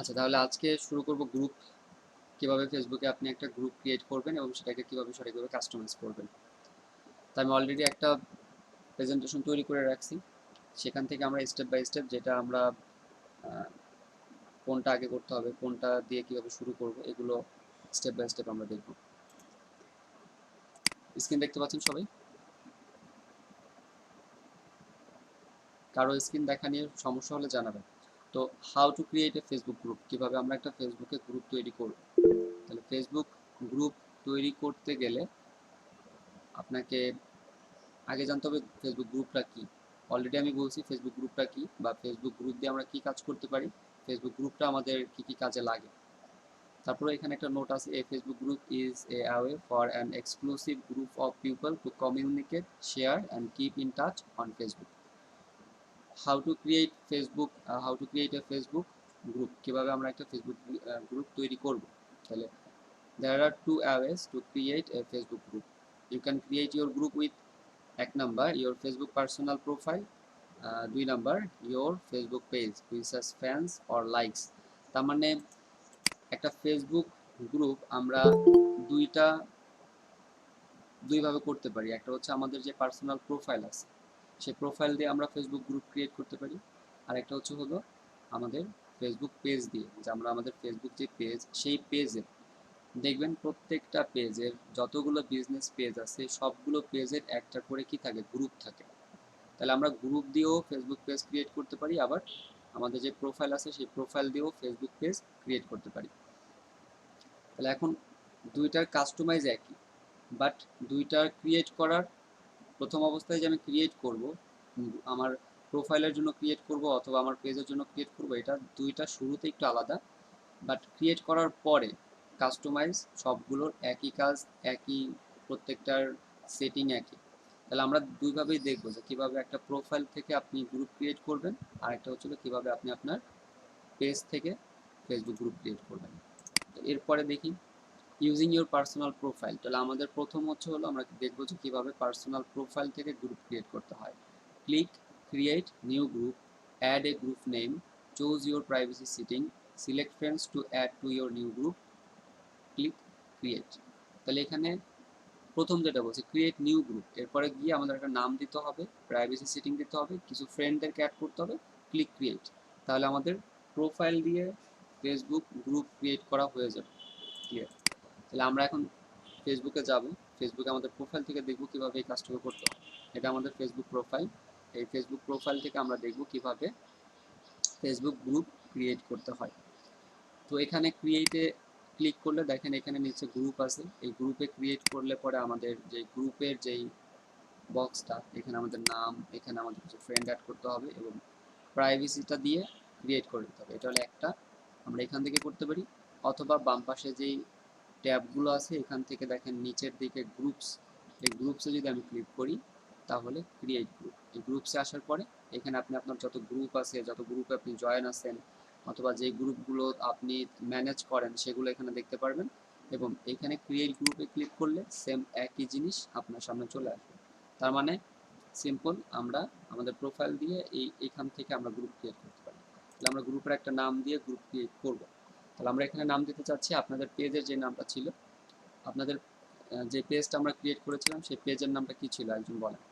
আচ্ছা, তাহলে আজকে শুরু করব গ্রুপ কিভাবে ফেসবুকে আপনি একটা গ্রুপ ক্রিয়েট করবেন এবং সেটাকে কিভাবে সঠিকভাবে কাস্টমাইজ করবেন। তো আমি অলরেডি একটা প্রেজেন্টেশন তৈরি করে রাখছি, সেখান থেকে আমরা স্টেপ বাই স্টেপ যেটা আমরা আহ, কোনটা আগে করতে হবে, কোনটা দিয়ে কিভাবে শুরু করব, এগুলো স্টেপ বাই স্টেপ আমরা দেখব। স্ক্রিন দেখতে পাচ্ছেন সবাই? কারো স্ক্রিন দেখা নিয়ে সমস্যা হলে জানাবেন। তো how to create a Facebook group, কিভাবে আমরা একটা ফেসবুকে গ্রুপ তৈরি করব। তাহলে ফেসবুক গ্রুপ তৈরি করতে গেলে আপনাকে আগে জানতে হবে ফেসবুক গ্রুপটা কি। অলরেডি আমি বলছি ফেসবুক গ্রুপটা কি, বা ফেসবুক গ্রুপ দিয়ে আমরা কি কাজ করতে পারি, ফেসবুক গ্রুপটা আমাদের কি কি কাজে লাগে। তারপরে এখানে একটা নোট আছে, a Facebook group is a way for an exclusive group of people to communicate, share and keep in touch on Facebook. How to create a Facebook group, কিভাবে আমরা একটা ফেসবুক গ্রুপ তৈরি করব। তাহলে there are two ways to create a Facebook group. You can create your group with এক number your Facebook personal profile, দুই number your Facebook page which has fans or likes। তার মানে একটা Facebook group আমরা দুইটা দুইভাবে করতে পারি। একটা হচ্ছে আমাদের যে পার্সোনাল প্রোফাইল আছে সেই প্রোফাইল দিয়ে আমরা ফেসবুক গ্রুপ ক্রিয়েট করতে পারি, আর একটা হলো আমাদের ফেসবুক পেজ দিয়ে, যে আমরা আমাদের ফেসবুক যে পেজ সেই পেজে দেখবেন প্রত্যেকটা পেজের যতগুলো বিজনেস পেজ আছে সবগুলো পেজের একটা করে কি থাকে, গ্রুপ থাকে। তাহলে আমরা গ্রুপ দিয়েও ফেসবুক পেজ ক্রিয়েট করতে পারি, আবার আমাদের যে প্রোফাইল আছে সেই প্রোফাইল দিয়েও ফেসবুক পেজ ক্রিয়েট করতে পারি। তাহলে এখন দুইটার কাস্টমাইজ একই, বাট দুইটার ক্রিয়েট করার প্রথম অবস্থায় যে আমি ক্রিয়েট করব, আমার প্রোফাইলের জন্য ক্রিয়েট করব অথবা আমার পেজের জন্য ক্রিয়েট করব, এটা দুইটা শুরুতে একটু আলাদা, বাট ক্রিয়েট করার পরে কাস্টমাইজ সবগুলোর একই কাজ, একই, প্রত্যেকটার সেটিং একই। তাহলে আমরা দুইভাবেই দেখবো যে কীভাবে একটা প্রোফাইল থেকে আপনি গ্রুপ ক্রিয়েট করবেন, আর একটা হচ্ছিল কীভাবে আপনি আপনার পেজ থেকে ফেসবুক গ্রুপ ক্রিয়েট করবেন। তো এরপরে দেখি ইউজিং ইউর পার্সোনাল প্রোফাইল। তাহলে আমাদের প্রথম হলো আমরা দেখবো যে কীভাবে পার্সোনাল প্রোফাইল থেকে গ্রুপ ক্রিয়েট করতে হয়। Click create new group, add a group name, choose your privacy setting, select friends to add to your new group, click create. তাহলে এখানে প্রথম যেটা বলছি ক্রিয়েট নিউ গ্রুপ, এরপরে গিয়ে আমাদের একটা নাম দিতে হবে, প্রাইভেসি সেটিং দিতে হবে, কিছু ফ্রেন্ডদেরকে অ্যাড করতে হবে, ক্লিক ক্রিয়েট। তাহলে আমাদের প্রোফাইল দিয়ে ফেসবুক গ্রুপ ক্রিয়েট করা হয়ে যাবে। ক্লিয়ার? তাহলে আমরা এখন ফেসবুকে যাব, ফেসবুকে আমাদের প্রোফাইল থেকে দেখব কিভাবে এই কাজটাকে করতে হয়। এটা আমাদের ফেসবুক প্রোফাইল, এই ফেসবুক প্রোফাইল থেকে আমরা দেখব কিভাবে ফেসবুক গ্রুপ ক্রিয়েট করতে হয়। তো এখানে ক্রিয়েটে ক্লিক করলে দেখেন এখানে নিচে গ্রুপ আছে, এই গ্রুপে ক্রিয়েট করলে পরে আমাদের যে গ্রুপের যেই বক্সটা, এখানে আমাদের নাম, এখানে আমাদের কিছু ফ্রেন্ড অ্যাড করতে হবে এবং প্রাইভেসিটা দিয়ে ক্রিয়েট করে দিতে হবে। এটা হলো একটা, আমরা এখান থেকে করতে পারি, অথবা বাম পাশে যেই ট্যাবগুলো আছে এখান থেকে দেখেন নিচের দিকে গ্রুপস, এই গ্রুপসে যদি আমি ক্লিক করি তাহলে ক্রিয়েট গ্রুপ, এই গ্রুপসে আসার পরে এখানে আপনি আপনার যত গ্রুপ আছে, যত গ্রুপে আপনি জয়েন আছেন, অথবা যে গ্রুপগুলো আপনি ম্যানেজ করেন সেগুলো এখানে দেখতে পারবেন। এবং এখানে ক্রিয়েট গ্রুপে ক্লিক করলে সেম একই জিনিস আপনার সামনে চলে আসবে। তার মানে সিম্পল, আমরা আমাদের প্রোফাইল দিয়ে এইখান থেকে আমরা গ্রুপ ক্রিয়েট করতে পারি। তাহলে আমরা গ্রুপের একটা নাম দিয়ে গ্রুপ ক্রিয়েট করব। তাহলে আমরা এখানে নাম দিতে চাচ্ছি আপনাদের পেজের যে নামটা ছিল, আপনাদের যে পেজটা আমরা ক্রিয়েট করেছিলাম সেই পেজের নামটা কি ছিল একজন বলেন।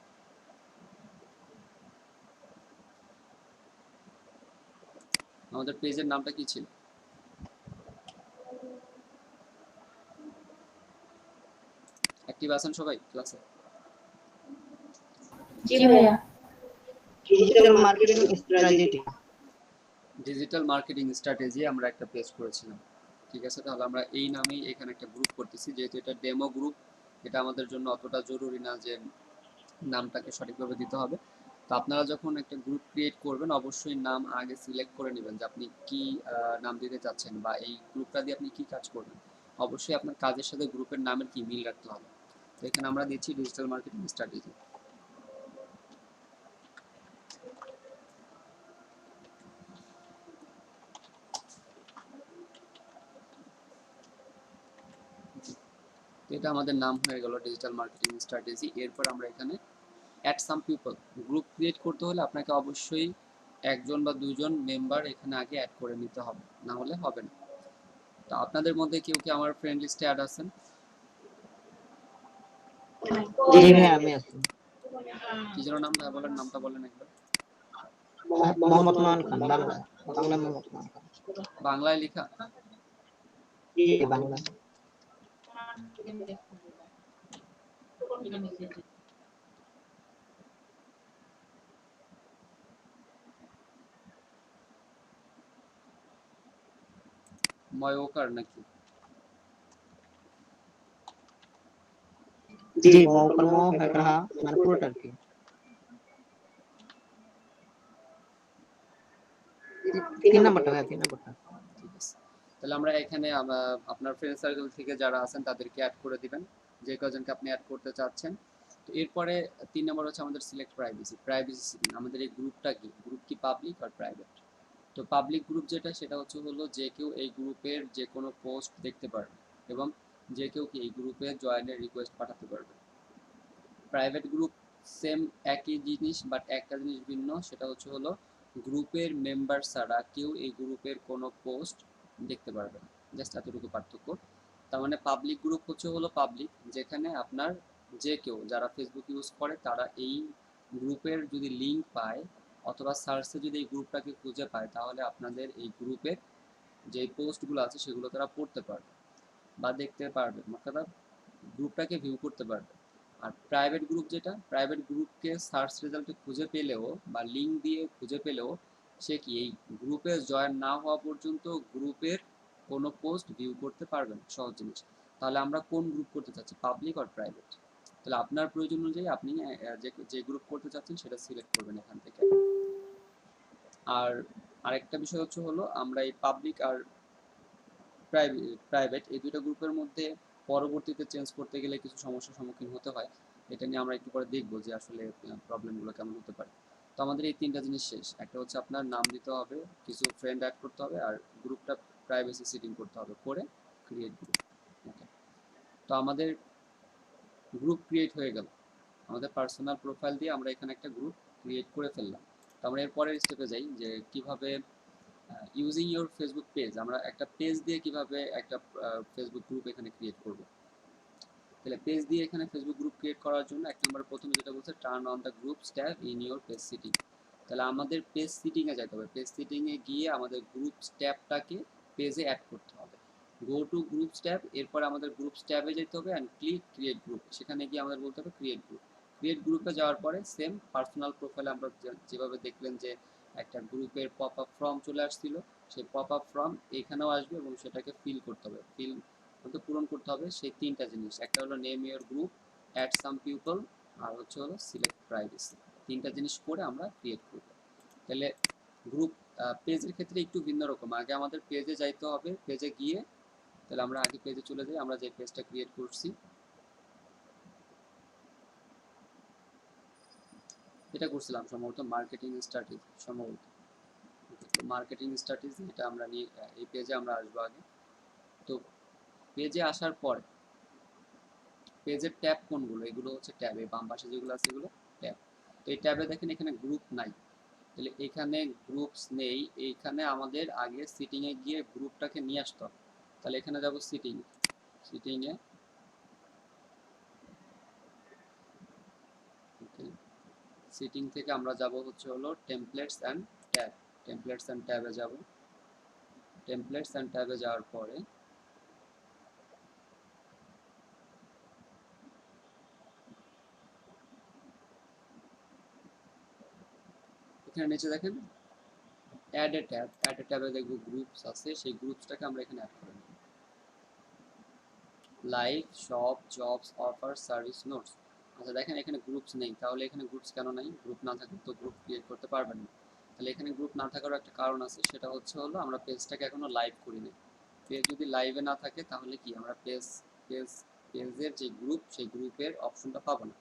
আমাদের পেজের নামটা কি ছিল? অ্যাক্টিভ আছেন সবাই ক্লাসে? জি ভাইয়া। Digital marketing strategy. Digital marketing strategy আমরা একটা পেজ করেছিলাম। ঠিক আছে, তাহলে আমরা এই নামেই এখানে একটা গ্রুপ করতেছি, যেহেতু এটা ডেমো গ্রুপ, এটা আমাদের জন্য অতটা জরুরি না যে নামটাকে সঠিকভাবে দিতে হবে। তো আপনারা যখন একটা গ্রুপ ক্রিয়েট করবেন অবশ্যই নাম আগে সিলেক্ট করে নেবেন যে আপনি কি নাম দিতে চাচ্ছেন, বা এই গ্রুপটা দিয়ে আপনি কি কাজ করবেন। অবশ্যই আপনার কাজের সাথে গ্রুপের নামের কি মিল রাখতে হবে। তো এখানে আমরা দিচ্ছি ডিজিটাল মার্কেটিং স্ট্র্যাটেজি। তো এটা আমাদের নাম হয়ে গেল ডিজিটাল মার্কেটিং স্ট্র্যাটেজি। এরপর আমরা এখানে add some people, group create করতে হলে আপনাকে অবশ্যই একজন বা দুইজন মেম্বার এখানে আগে অ্যাড করে নিতে হবে, না হলে হবে না। তো আপনাদের মধ্যে কেউ কি আমার ফ্রেন্ড লিস্টে অ্যাড আছেন? জি ভাই আমি আছি। কি যেন নাম ভাই বলেন, নামটা বলেন একবার। মোহাম্মদ মান খান, বাংলা বাংলা মোহাম্মদ মান খান। বাংলায় লেখা? জি বাংলা। ময়োকার নাকি? জি মৌকর্ম হেকরা মানে পুরোটা আর কি। তিন নাম্বারটা ভাই, তিন নাম্বারটা। ঠিক আছে, তাহলে আমরা এখানে আপনার ফ্রেন্ড সার্কেল থেকে যারা আছেন তাদেরকে অ্যাড করে দিবেন, যে কজনকে আপনি অ্যাড করতে চাচ্ছেন। তো এরপরে 3 নম্বর হচ্ছে আমাদের সিলেক্ট প্রাইভেসি। প্রাইভেসি সেটিং, আমাদের এই গ্রুপটা কি, গ্রুপ কি পাবলিক আর প্রাইভেট? তো পাবলিক গ্রুপ যেটা, সেটা হলো যে কেউ এই গ্রুপের যে কোনো পোস্ট দেখতে পারবে এবং যে কেউ কি এই গ্রুপে জয়েনের রিকোয়েস্ট পাঠাতে পারবে। প্রাইভেট গ্রুপ সেম একই জিনিস, বাট একটা জিনিস ভিন্ন, সেটা হলো গ্রুপের মেম্বার ছাড়া কেউ এই গ্রুপের কোনো পোস্ট দেখতে পারবে না, জাস্ট এতটুকু পার্থক্য। তার মানে পাবলিক গ্রুপ হলো পাবলিক, যেখানে আপনার যে কেউ যারা ফেসবুক ইউজ করে তারা এই গ্রুপের যদি লিঙ্ক পায় অথবা সার্চে যদি এই গ্রুপটাকে খুঁজে পায়, তাহলে আপনাদের এই গ্রুপের যে পোস্টগুলো আছে সেগুলো তারা পড়তে পারবে বা দেখতে পারবে, তারা গ্রুপটাকে ভিউ করতে পারবে। আর প্রাইভেট গ্রুপ যেটা, প্রাইভেট গ্রুপকে সার্চ রেজাল্টে খুঁজে পেলেও বা লিঙ্ক দিয়ে খুঁজে পেলেও সে কি এই গ্রুপে জয়েন না হওয়া পর্যন্ত গ্রুপের কোনো পোস্ট ভিউ করতে পারবে না, সহজ জিনিস। তাহলে আমরা কোন গ্রুপ করতে চাচ্ছি, পাবলিক আর প্রাইভেট? তাহলে আপনার প্রয়োজন অনুযায়ী আপনি যে গ্রুপ করতে চাচ্ছেন সেটা সিলেক্ট করবেন এখান থেকে। আর আরেকটা বিষয় হলো আমরা এই পাবলিক আর প্রাইভেট এই দুটো গ্রুপের মধ্যে পরবর্তীতে চেঞ্জ করতে গেলে কিছু সমস্যার সম্মুখীন হতে হয়। এটা নিয়ে আমরা একটু পরে দেখবো যে আসলে প্রবলেমগুলো কেমন হতে পারে। তো আমাদের এই তিনটা জিনিস শেষ, একটা হচ্ছে আপনার নাম দিতে হবে, কিছু ফ্রেন্ড অ্যাড করতে হবে, আর গ্রুপটা প্রাইভেসি সেটিং করতে হবে, করে ক্রিয়েট গ্রুপ। ওকে, তো আমাদের গ্রুপ ক্রিয়েট হয়ে গেল, আমাদের পার্সোনাল প্রোফাইল দিয়ে আমরা এখানে একটা গ্রুপ ক্রিয়েট করে ফেললাম। তো আমরা এর পরের স্টেপে যাই যে কিভাবে ইউজিং ইউর ফেসবুক পেজ, আমরা একটা পেজ দিয়ে কিভাবে একটা ফেসবুক গ্রুপ এখানে ক্রিয়েট করব। তাহলে পেজ দিয়ে এখানে ফেসবুক গ্রুপ ক্রিয়েট করার জন্য এক নম্বর প্রথমে যেটা বলছে, turn on the groups tab in your page setting. তাহলে আমাদের পেজ সিটিংয়ে যেতে হবে, পেজ সিটিংয়ে গিয়ে আমাদের গ্রুপস ট্যাবটাকে পেজে অ্যাড করতে হবে। গো টু গ্রুপস ট্যাব, এরপর আমাদের গ্রুপস ট্যাবে যেতে হবে অ্যান্ড ক্লিক ক্রিয়েট গ্রুপ, সেখানে গিয়ে আমাদের বলতে হবে ক্রিয়েট গ্রুপ। ক্রিয়েট গ্রুপে যাওয়ার পরে সেম পার্সোনাল প্রোফাইলে আমরা যেভাবে দেখলেন যে একটা গ্রুপের পপ আপ ফর্ম চলে আসছিল, সেই পপ আপ ফর্ম এখানেও আসবে এবং সেটাকে ফিল করতে হবে। ফিল বলতে পূরণ করতে হবে সেই তিনটা জিনিস, একটা হলো name your group, add some people, আর হলো সিলেক্ট প্রাইভেসি। তিনটা জিনিস করে আমরা ক্রিয়েট করব। তাহলে গ্রুপ পেজের ক্ষেত্রে একটু ভিন্ন রকম, আগে আমাদের পেজে যাইতে হবে, পেজে গিয়ে তাহলে আমরা আগে পেজে চলে যাই, আমরা যে পেজটা ক্রিয়েট করছি এটা করছিলাম সম্ভবত মার্কেটিং স্ট্র্যাটেজি, সম্ভবত মার্কেটিং স্ট্র্যাটেজি, এটা আমরা নিয়ে এই পেজে আমরা আসবো আগে। তো পেজে আসার পর পেজের ট্যাব কোনগুলো, এগুলো হচ্ছে ট্যাব, এই বাম পাশে যেগুলো আছে এগুলো ট্যাব। তো এই ট্যাবে দেখেন এখানে গ্রুপ নাই, তাহলে এখানে গ্রুপস নেই, এইখানে আমাদের আগে সিটিংয়ে গিয়ে গ্রুপটাকে নিয়ে আসতে হবে। তাহলে এখানে যাব সিটিং, সিটিংয়ে ওকে, সিটিং থেকে আমরা যাব হলো templates and tab, templates and ট্যাবে যাব। টেমপ্লেটস অ্যান্ড ট্যাবে যাওয়ার পরে এখানে নিচে দেখেন add a tab, add a ট্যাবে দেখবো গ্রুপস আছে, সেই গ্রুপসটাকে আমরা এখানে অ্যাড করে নেব। Live, shop, jobs, offer, service, notes. আচ্ছা দেখেন এখানে গ্রুপস নেই, তাহলে এখানে গ্রুপস কেন নাই? গ্রুপ না থাকলে তো গ্রুপ ক্রিয়েট করতে পারবেন না। তাহলে এখানে গ্রুপ না থাকারও একটা কারণ আছে, সেটা হলো আমরা পেজটাকে এখনো লাইভ করিনি। পেজ যদি লাইভে না থাকে তাহলে কি আমরা পেজ পেজের যে গ্রুপ সেই গ্রুপের অপশনটা পাবো না।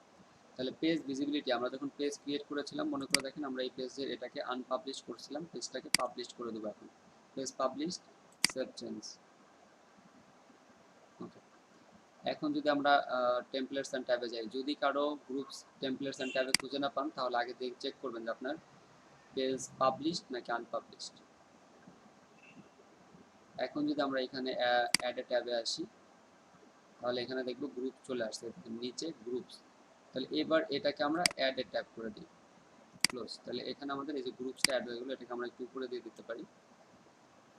তাহলে পেজ ভিজিবিলিটি, আমরা যখন পেজ ক্রিয়েট করেছিলাম মনে করে দেখেন আমরা এই পেজের এটাকে আনপাবলিশ করছিলাম, পেজটাকে পাবলিশ করে দেবো এখন। Page publish, save change. Okay, এখন যদি আমরা টেমপ্লেটস অ্যান্ড ট্যাবে যাই, যদি কারো গ্রুপস টেমপ্লেটস অ্যান্ড ট্যাবে খুঁজে না পান তাহলে আগে চেক করবেন যে আপনার পেজ পাবলিশড নাকি আনপাবলিশড। এখন যদি আমরা এখানে অ্যাড এ ট্যাবে আসি, তাহলে এখানে দেখবো গ্রুপ চলে আসছে নিচে গ্রুপস। তাহলে এবার এটাকে আমরা অ্যাড এ ট্যাব করে দিই, ক্লোজ। তাহলে এখানে আমাদের এই যে গ্রুপসটা অ্যাড হয়ে গেলো, এটাকে আমরা একটু উপরে দিয়ে দিতে পারি।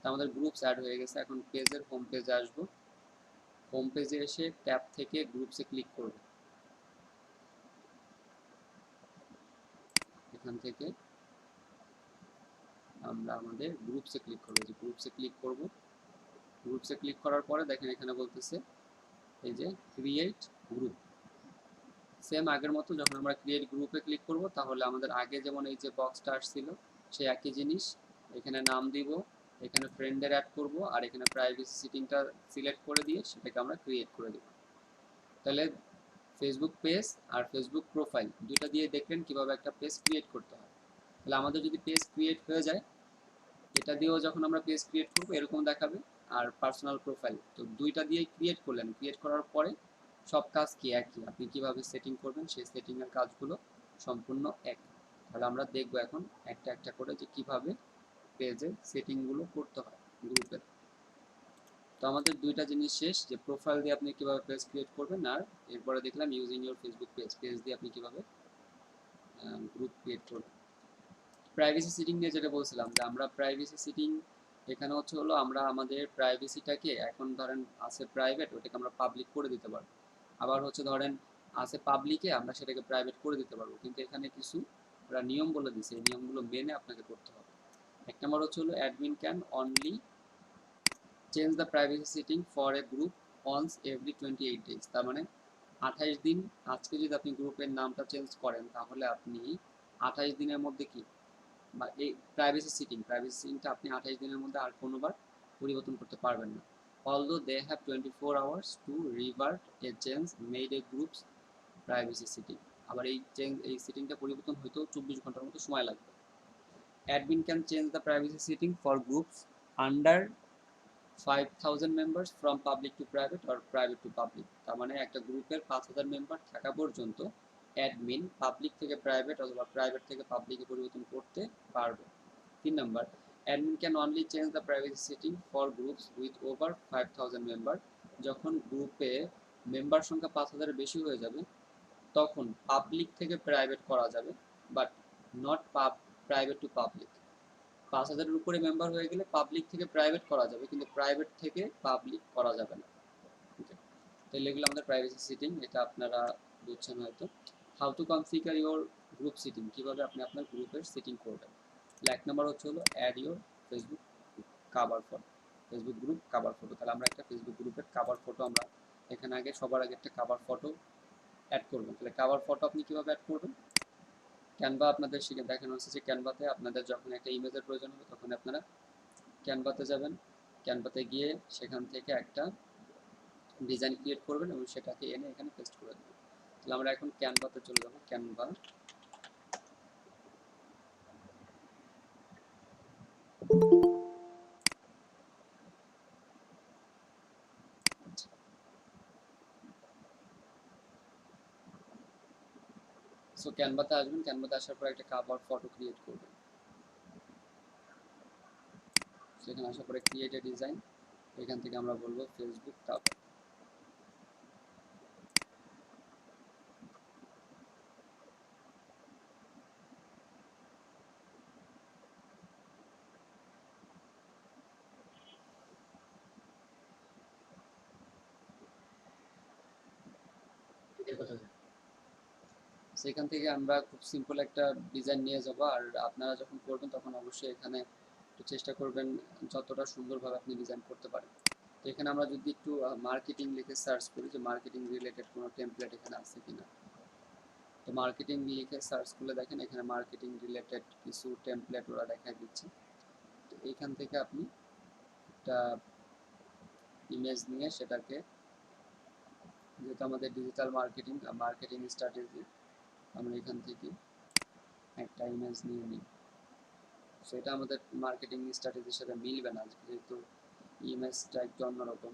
তো আমাদের গ্রুপস অ্যাড হয়ে গেছে। এখন পেজের হোম পেজে আসবো, হোম পেজে এসে ট্যাব থেকে গ্রুপসে ক্লিক করব। এখান থেকে আমরা আমাদের গ্রুপসে ক্লিক করবো, যে গ্রুপসে ক্লিক করব। গ্রুপসে ক্লিক করার পরে দেখেন এখানে বলতেছে এই যে ক্রিয়েট গ্রুপ। সেম আগের মতো যখন আমরা ক্রিয়েট গ্রুপে ক্লিক করব, তাহলে আমাদের আগে যেমন এই যে বক্সটা আসছিল সেই একই জিনিস। এখানে নাম দিব, এখানে ফ্রেন্ডের অ্যাড করব, আর এখানে প্রাইভেসি সেটিংটা সিলেক্ট করে দিয়ে সেটাকে আমরা ক্রিয়েট করে দেব। তাহলে ফেসবুক পেজ আর ফেসবুক প্রোফাইল দুইটা দিয়ে দেখলেন কিভাবে একটা পেজ ক্রিয়েট করতে হয়। তাহলে আমাদের যদি পেজ ক্রিয়েট হয়ে যায়, এটা দিয়েও যখন আমরা পেজ ক্রিয়েট করবো এরকম দেখাবে। আর পার্সোনাল প্রোফাইল তো দুইটা দিয়ে ক্রিয়েট করলেন, ক্রিয়েট করার পরে সব কাজ কি একই, আপনি কিভাবে সেটিং করবেন সেই সেটিংয়ের কাজগুলো সম্পূর্ণ এক। তাহলে আমরা দেখবো এখন একটা একটা করে যে কিভাবে পেজের সেটিংগুলো করতে হয় গ্রুপের। তো আমাদের দুইটা জিনিস শেষ, যে প্রোফাইল দিয়ে আপনি কিভাবে পেজ ক্রিয়েট করবেন, আর এরপরে দেখলাম using your Facebook page, page দিয়ে আপনি কিভাবে গ্রুপ ক্রিয়েট করবেন। প্রাইভেসি সেটিং নিয়ে যেটা বলছিলাম, যে আমরা প্রাইভেসি সেটিং এখানে হচ্ছে হলো আমরা আমাদের প্রাইভেসিটাকে এখন ধরেন আছে প্রাইভেট, ওটাকে আমরা পাবলিক করে দিতে পারবো। আবার হচ্ছে ধরেন আছে পাবলিকে, আমরা সেটাকে প্রাইভেট করে দিতে পারবো। কিন্তু এখানে কিছু ওরা নিয়ম বলে দিছে, এই নিয়মগুলো মেনে আপনাকে করতে হবে। এক নম্বর হচ্ছে হলো admin can only change the privacy setting for a group once every 28 days। তার মানে 28 দিন, আজকে যদি আপনি গ্রুপের নামটা চেঞ্জ করেন তাহলে আপনি 28 দিনের মধ্যে কি বা এই প্রাইভেসি সেটিংটা আপনি 28 দিনের মধ্যে আর কোনোবার পরিবর্তন করতে পারবেন না। Although they have 24 hours to revert a change made a groups privacy setting. আবার এই সেটিংটা পরিবর্তন হইতেও 24 ঘন্টার মতো সময় লাগবে। Admin can change the privacy setting for groups under 5000 members from public to private or private to public. তার মানে একটা গ্রুপের 5000 মেম্বার থাকা পর্যন্ত অ্যাডমিন পাবলিক থেকে প্রাইভেট অথবা প্রাইভেট থেকে পাবলিকে পরিবর্তন করতে পারবে। 3 number, admin can only change the privacy setting for groups with over 5000 member. যখন গ্রুপে মেম্বার সংখ্যা 5000 এর বেশি হয়ে যাবে তখন পাবলিক থেকে প্রাইভেট করা যাবে, but not private to public. 5000-এর উপরে মেম্বার হয়ে গেলে পাবলিক থেকে প্রাইভেট করা যাবে, কিন্তু প্রাইভেট থেকে পাবলিক করা যাবে না। ওকে, তাহলে এগুলো আমাদের প্রাইভেসি সেটিং, এটা আপনারা বুঝছেন হয়তো। How to configure your group setting, কীভাবে আপনি আপনার গ্রুপের সেটিং করবেন। এক নম্বর হচ্ছে হলো add your Facebook cover photo, Facebook group cover photo. তাহলে আমরা একটা ফেসবুক গ্রুপের কাভার ফটো আমরা এখানে আগে সবার আগে একটা কাভার ফটো অ্যাড করবেন। তাহলে কাভার ফটো আপনি কীভাবে অ্যাড করবেন, ক্যানভা আপনাদের শিখে দেখানো হচ্ছে যে ক্যানভাতে আপনাদের যখন একটা ইমেজের প্রয়োজন হবে তখন আপনারা ক্যানভাতে যাবেন, ক্যানভাতে গিয়ে সেখান থেকে একটা ডিজাইন ক্রিয়েট করবেন এবং সেটাকে এনে এখানে পেস্ট করে দেবেন। তাহলে আমরা এখন ক্যানভাতে চলে যাব, ক্যানভা। সো ক্যানভাতে আসবেন, ক্যানভাতে আসার পর একটা কাভার ফটো ক্রিয়েট করবেন। সেখানে আসার পরে ক্রিয়েট এ ডিজাইন, এখান থেকে আমরা বলবো ফেসবুক কাভার। সেখান থেকে আমরা খুব সিম্পল একটা ডিজাইন নিয়ে যাব। আর আপনারা যখন করবেন তখন অবশ্যই এখানে একটু চেষ্টা করবেন যতটা সুন্দরভাবে আপনি ডিজাইন করতে পারেন। তো এখানে আমরা যদি একটু মার্কেটিং লিখে সার্চ করি যে মার্কেটিং রিলেটেড কোনো টেমপ্লেট এখানে আছে কিনা, তো মার্কেটিং লিখে সার্চ করলে দেখেন এখানে মার্কেটিং রিলেটেড কিছু টেমপ্লেট ওরা দেখা দিচ্ছে। তো এইখান থেকে আপনি একটা ইমেজ নিয়ে সেটাকে, যেহেতু আমাদের ডিজিটাল মার্কেটিং মার্কেটিং স্ট্র্যাটেজি, আমরা এখান থেকে একটা ইমেজ নিয়ে নিই। সেটা আমাদের মার্কেটিং স্ট্র্যাটেজির সাথে মিলবে না, যেহেতু ইমেজটা একটু অন্যরকম,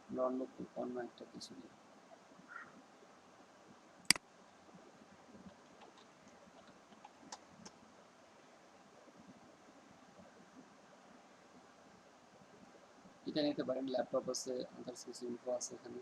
আমরা অন্য একটা কিছু নিই। এটা নিতে পারেন, ল্যাপটপ আছে, আদার্স কিছু ইনফো আছে এখানে।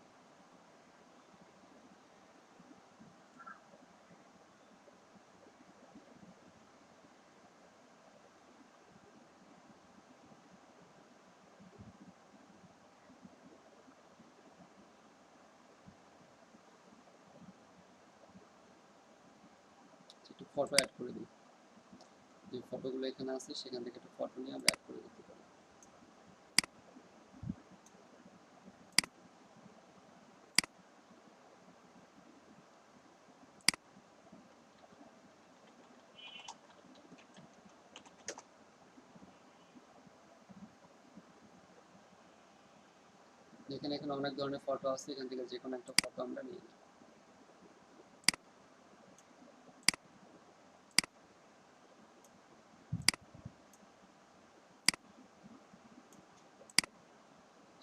একটু ফটো অ্যাড করে দিই, যে ফটোগুলো এখানে আছে সেখান থেকে একটা ফটো নিয়ে আমরা অ্যাড করে দিতে পারি। এখানে এখানে অনেক ধরনের ফটো আছে, এখান থেকে যে কোনো একটা ফটো আমরা নিয়ে নিই।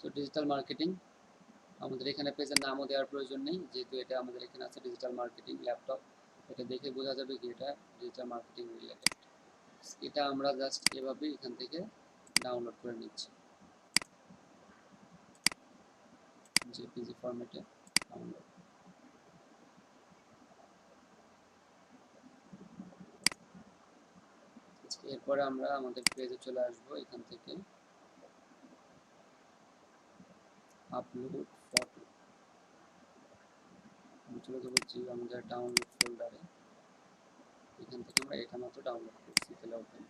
তো ডিজিটাল মার্কেটিং আমাদের এখানে পেজের নামও দেওয়ার প্রয়োজন নেই, যেহেতু এটা আমাদের এখানে আছে ডিজিটাল মার্কেটিং ল্যাপটপ। এটা দেখে বোঝা যাবে কি এটা ডিজিটাল মার্কেটিং রিলেটেড। এটা আমরা জাস্ট এভাবে এখান থেকে ডাউনলোড করে নিচ্ছি, জেপিজি ফরম্যাটে ডাউনলোড। এরপরে আমরা আমাদের পেজে চলে আসবো, এখান থেকে আপলোড ফটো চলে যাবো জি আমাদের ডাউনলোড ফোল্ডারে। এখান থেকে আমরা এটা মাত্র ডাউনলোড করছি, তাহলে ওপেন।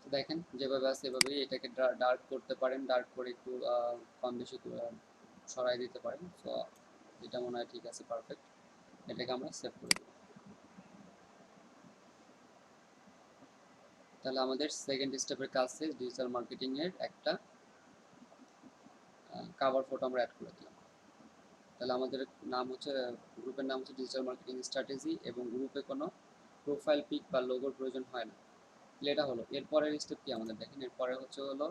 তো দেখেন যেভাবে আছে এভাবেই এটাকে ডার্ক করতে পারেন, ডার্ক করে একটু কম বেশি সরাই দিতে পারেন। তো এটা মনে হয় ঠিক আছে, পারফেক্ট। এটাকে আমরা সেভ করে দেব। তাহলে আমাদের সেকেন্ড স্টেপের কাজ শেষ, ডিজিটাল মার্কেটিং এর একটা কাভার ফটো আমরা অ্যাড করে দিলাম। তাহলে আমাদের নাম হচ্ছে, গ্রুপের নাম হচ্ছে ডিজিটাল মার্কেটিং স্ট্র্যাটেজি, এবং গ্রুপে কোনো প্রোফাইল পিক বা লোগোর প্রয়োজন হয় না। এটা হলো এরপরের স্টেপ কি আমাদের, দেখেন এরপরে হলো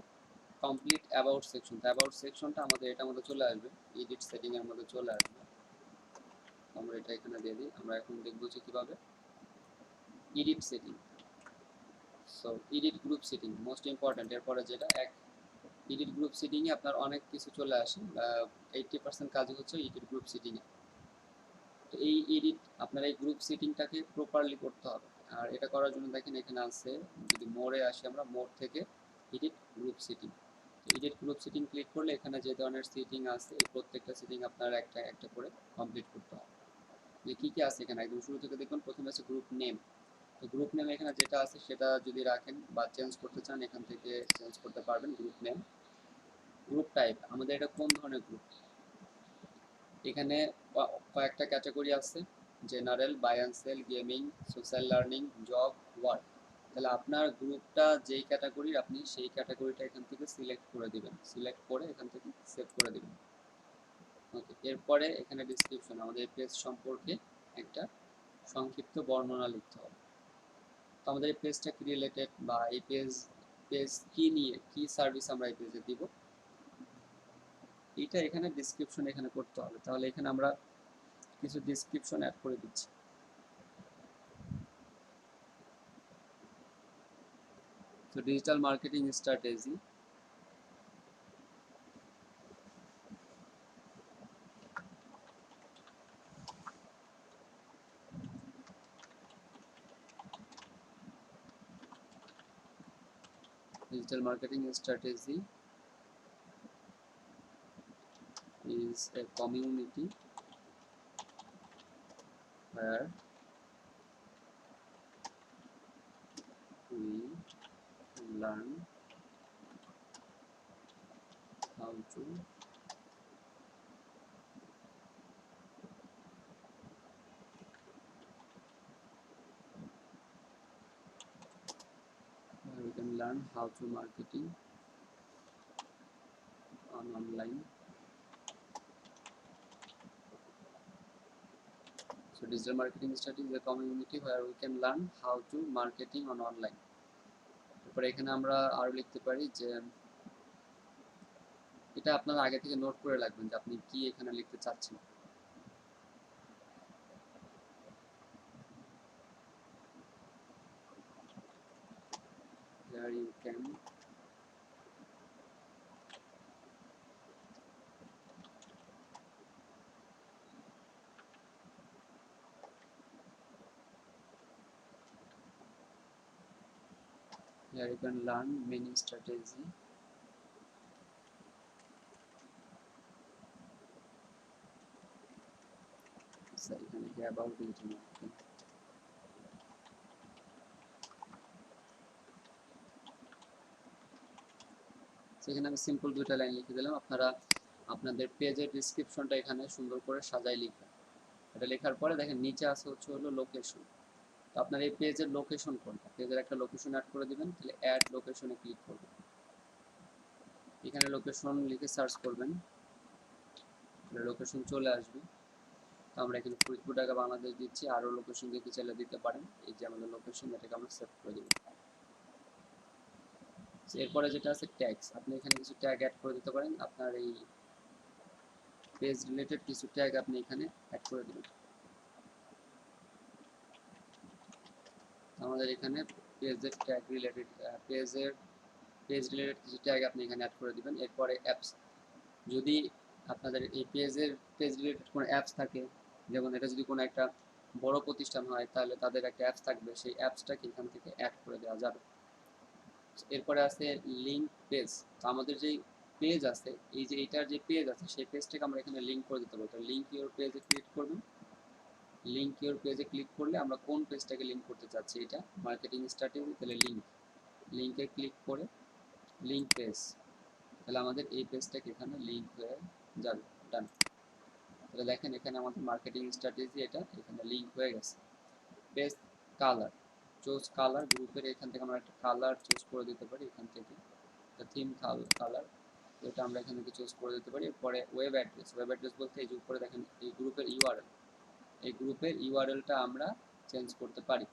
কমপ্লিট অ্যাবাউট সেকশন। তো অ্যাবাউট সেকশনটা আমাদের এটার মধ্যে চলে আসবে, এডিট সেটিং এর মধ্যে চলে আসবে। আমরা এটা এখানে দিয়ে দিই। আমরা এখন দেখবো যে কিভাবে edit setting. So edit group setting most important. এরপরে যেটা এডিট গ্রুপ সেটিংয়ে আপনার অনেক কিছু চলে আসে, 80% কাজই হচ্ছে এডিট গ্রুপ সেটিংয়ে। তো এই এডিট আপনার এই গ্রুপ সেটিংটাকে প্রপারলি করতে হবে। আর এটা করার জন্য দেখেন এখানে আছে, যদি মোড়ে আসি আমরা, মোড় থেকে এডিট গ্রুপ সেটিং। তো এডিট গ্রুপ সেটিং ক্লিক করলে এখানে যে ধরনের সেটিং আছে এই প্রত্যেকটা সেটিং আপনার একটা একটা করে কমপ্লিট করতে হবে। যে কী কী আছে এখানে একদম শুরু থেকে দেখুন, প্রথমে আছে গ্রুপ নেম। তো গ্রুপ নেম এখানে যেটা আছে সেটা যদি রাখেন বা চেঞ্জ করতে চান এখান থেকে চেঞ্জ করতে পারবেন গ্রুপ নেম। গ্রুপ টাইপ আমাদের এটা কোন ধরনের গ্রুপ, এখানে কয়েকটা ক্যাটাগরি আছে, general, buy and sell, gaming, social learning, job, work. তাহলে আপনার গ্রুপটা যেই ক্যাটাগরির আপনি সেই ক্যাটাগরিটা এখান থেকে সিলেক্ট করে দিবেন, সিলেক্ট করে এখান থেকে সেভ করে দিবেন। ওকে, এরপরে এখানে ডিসক্রিপশন, আমাদের পেজ সম্পর্কে একটা সংক্ষিপ্ত বর্ণনা লিখতে হবে। তো আমাদের এই পেজটা কি রিলেটেড, বা এই পেজ কি নিয়ে, কি সার্ভিস আমরা এই পেজে দিব, এইটা এখানে ডিসক্রিপশন এখানে করতে হবে। তাহলে এখানে আমরা কিছু ডিসক্রিপশন অ্যাড করে দিচ্ছি। তো digital marketing strategy, digital marketing strategy is a community where we learn how to where we can learn how to marketing on online. So digital marketing strategy is a community where we can learn how to marketing on online. তারপরে এখানে আমরা আরো লিখতে পারি যে, এটা আপনারা আগে থেকে নোট করে রাখবেন যে আপনি কি এখানে লিখতে চাচ্ছেন। you can here you can learn many strategy. So এখানে কি about digital marketing, সেখানে আমি সিম্পল দুইটা লাইন লিখে দিলাম। আপনারা আপনাদের পেজের ডিসক্রিপশনটা এখানে সুন্দর করে সাজাই লিখবেন। এটা লেখার পরে দেখেন নিচে আছে হলো লোকেশন। তো আপনার এই পেজের লোকেশন কোনটা, পেজের একটা লোকেশন অ্যাড করে দিবেন। তাহলে অ্যাড লোকেশনে ক্লিক করবেন, এখানে লোকেশন লিখে সার্চ করবেন, লোকেশন চলে আসবে। তো আমরা এখানে ফরিদপুর ঢাকা বাংলাদেশ দিচ্ছি, আরও লোকেশন দিতে চাইলে দিতে পারেন। এই যে আমাদের লোকেশন, এটাকে আমরা সেভ করে দেব। এরপরে যেটা আছে ট্যাগস, আপনি এখানে কিছু ট্যাগ অ্যাড করে দিতে পারেন। আপনার এই পেজ রিলেটেড কিছু ট্যাগ আপনি এখানে অ্যাড করে দেবেন। আমাদের এখানে পেজের ট্যাগ রিলেটেড পেজ রিলেটেড কিছু ট্যাগ আপনি এখানে অ্যাড করে দিবেন। এরপরে অ্যাপস, যদি আপনাদের এই পেজ রিলেটেড কোনো অ্যাপস থাকে, যেমন এটা যদি কোনো একটা বড় প্রতিষ্ঠান হয় তাহলে তাদের একটা অ্যাপস থাকবে, সেই অ্যাপসটাকে এখান থেকে অ্যাড করে দেওয়া যাবে। এরপরে আছে লিঙ্ক পেজ। তো আমাদের যেই পেজ আছে, এই যে এটার যে পেজ আছে সেই পেজটাকে আমরা এখানে লিঙ্ক করে দিতে পারবো। লিঙ্ক ইউর পেজে ক্লিক করবেন, লিঙ্ক ইউর পেজে ক্লিক করলে আমরা কোন পেজটাকে লিঙ্ক করতে চাচ্ছি, এটা মার্কেটিং স্ট্র্যাটেজি, তাহলে লিঙ্কে ক্লিক করে লিঙ্ক পেজ, তাহলে আমাদের এই পেজটাকে এখানে লিঙ্ক হয়ে যাবে। ডান। তাহলে দেখেন এখানে আমাদের মার্কেটিং স্ট্র্যাটেজি এটা এখানে লিঙ্ক হয়ে গেছে। পেজ কালার, চুজ কালার, গ্রুপের এখান থেকে আমরা একটা কালার চুজ করে দিতে পারি, এখান থেকে থিম কালার, এটা আমরা এখান থেকে চুজ করে দিতে পারি। এরপরে ওয়েব অ্যাড্রেস বলতে এই যে উপরে দেখেন এই গ্রুপের ইউআরএল, এই গ্রুপের ইউআরএলটা আমরা চেঞ্জ করতে পারি।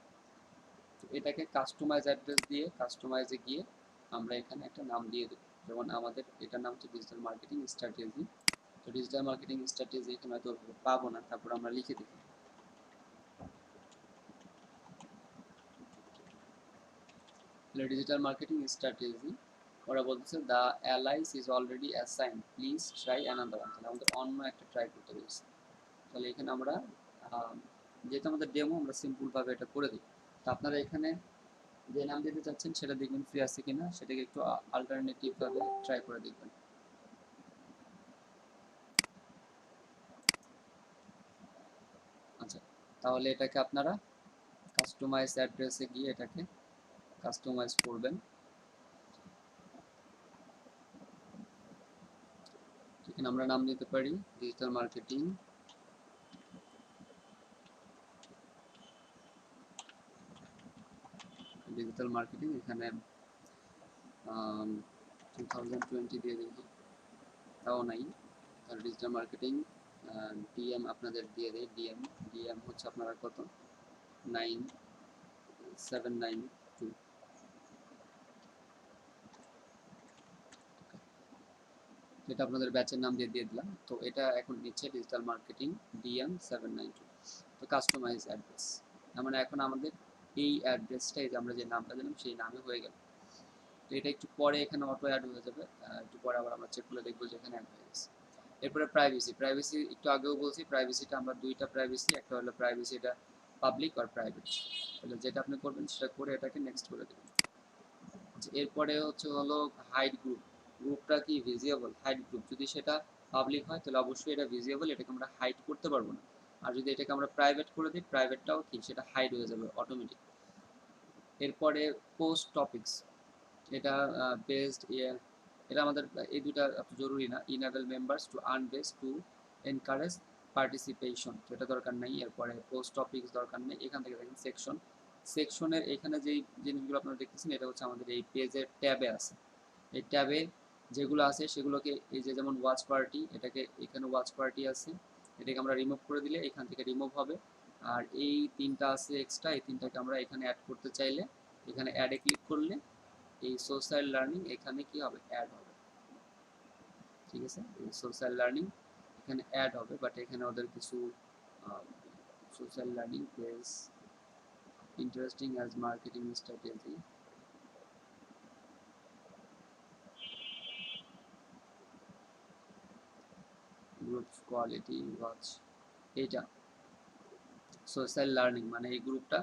এটাকে কাস্টমাইজ অ্যাড্রেস দিয়ে কাস্টমাইজে গিয়ে আমরা এখানে একটা নাম দিয়ে দেবো। যেমন আমাদের এটার নাম হচ্ছে ডিজিটাল মার্কেটিং স্ট্র্যাটেজি। তো ডিজিটাল মার্কেটিং স্ট্র্যাটেজি এখানে হয়তো পাবো না, তারপর আমরা লিখে দিই ডিজিটাল মার্কেটিং স্ট্র্যাটেজি। ওরা বলতেছে the Alice is already assign, please try another one. তাহলে আমাদের অন্য একটা ট্রাই করতে বলছে। তাহলে এখানে আমরা যেহেতু আমাদের ডেমো, আমরা সিম্পলভাবে এটা করে দিই। তো আপনারা এখানে যে নাম দিতে চাচ্ছেন সেটা দেখবেন ফ্রি আছে কিনা, সেটাকে একটু অল্টারনেটিভ ভাবে ট্রাই করে দেখবেন। আচ্ছা, তাহলে এটাকে আপনারা কাস্টমাইজ অ্যাড্রেসে গিয়ে এটাকে কাস্টমাইজ করবেন। এখানে আমরা নাম দিতে পারি ডিজিটাল মার্কেটিং, এখানে 2020 দিয়ে দিই, তাও নাই। তাহলে ডিজিটাল মার্কেটিং ডিএম আপনাদের দিয়ে দেয়, ডিএম হচ্ছে আপনারা কত 9792। এটা আপনাদের ব্যাচের নাম দিয়ে দিলাম। তো এটা এখন নিচ্ছে ডিজিটাল মার্কেটিং ডিএম 792। তো কাস্টমাইজ অ্যাড্রেস, মানে এখন আমাদের এই অ্যাড্রেসটাই যে আমরা যে নামটা দিলাম সেই নামে হয়ে গেল। তো এটা একটু পরে এখানে অটো অ্যাড হয়ে যাবে, একটু পরে আবার আমরা চেক করে দেখবো যে এখানে অ্যাড হয়ে গেছে। এরপরে প্রাইভেসি একটু আগেও বলছি, প্রাইভেসিটা আমরা দুইটা প্রাইভেসি, একটা হলো প্রাইভেসি এটা পাবলিক আর প্রাইভেট। তাহলে যেটা আপনি করবেন সেটা করে এটাকে নেক্সট করে দেবেন। এরপরে হলো হাইড গ্রুপ, গ্রুপটা কি ভিজিবল, হাইড গ্রুপ যদি সেটা পাবলিক হয় তাহলে অবশ্যই এটা ভিজিবল, এটাকে আমরা হাইড করতে পারবো না। আর যদি এটাকে আমরা প্রাইভেট করে দিই, প্রাইভেটটাও কি সেটা হাইড হয়ে যাবে অটোমেটিক। এরপরে পোস্ট টপিকস, এটা বেসড এটা আমাদের এই দুটা এত জরুরি না। Enable members to earn base to encourage participation, এটা দরকার নেই। এরপরে পোস্ট টপিকস দরকার নেই। এখান থেকে দেখেন সেকশনের এখানে যেই জিনিসগুলো আপনারা দেখতেছেন এটা হচ্ছে আমাদের এই পেজের ট্যাবে আছে। এই ট্যাবে যেগুলো আছে সেগুলোকে এই যে যেমন ওয়াচ পার্টি, এটাকে এখানে ওয়াচ পার্টি আছে, এটাকে আমরা রিমুভ করে দিলে এখান থেকে রিমুভ হবে। আর এই তিনটা আছে এক্সট্রা, এই তিনটাকে আমরা এখানে অ্যাড করতে চাইলে এখানে অ্যাডে ক্লিক করলে এই সোশ্যাল লার্নিং এখানে কি হবে, অ্যাড হবে। ঠিক আছে, এই সোশ্যাল লার্নিং এখানে অ্যাড হবে, বাট এখানে ওদের কিছু social learning page interesting as marketing strategy, group quality watch এইটা সোশ্যাল লার্নিং, মানে এই গ্রুপটা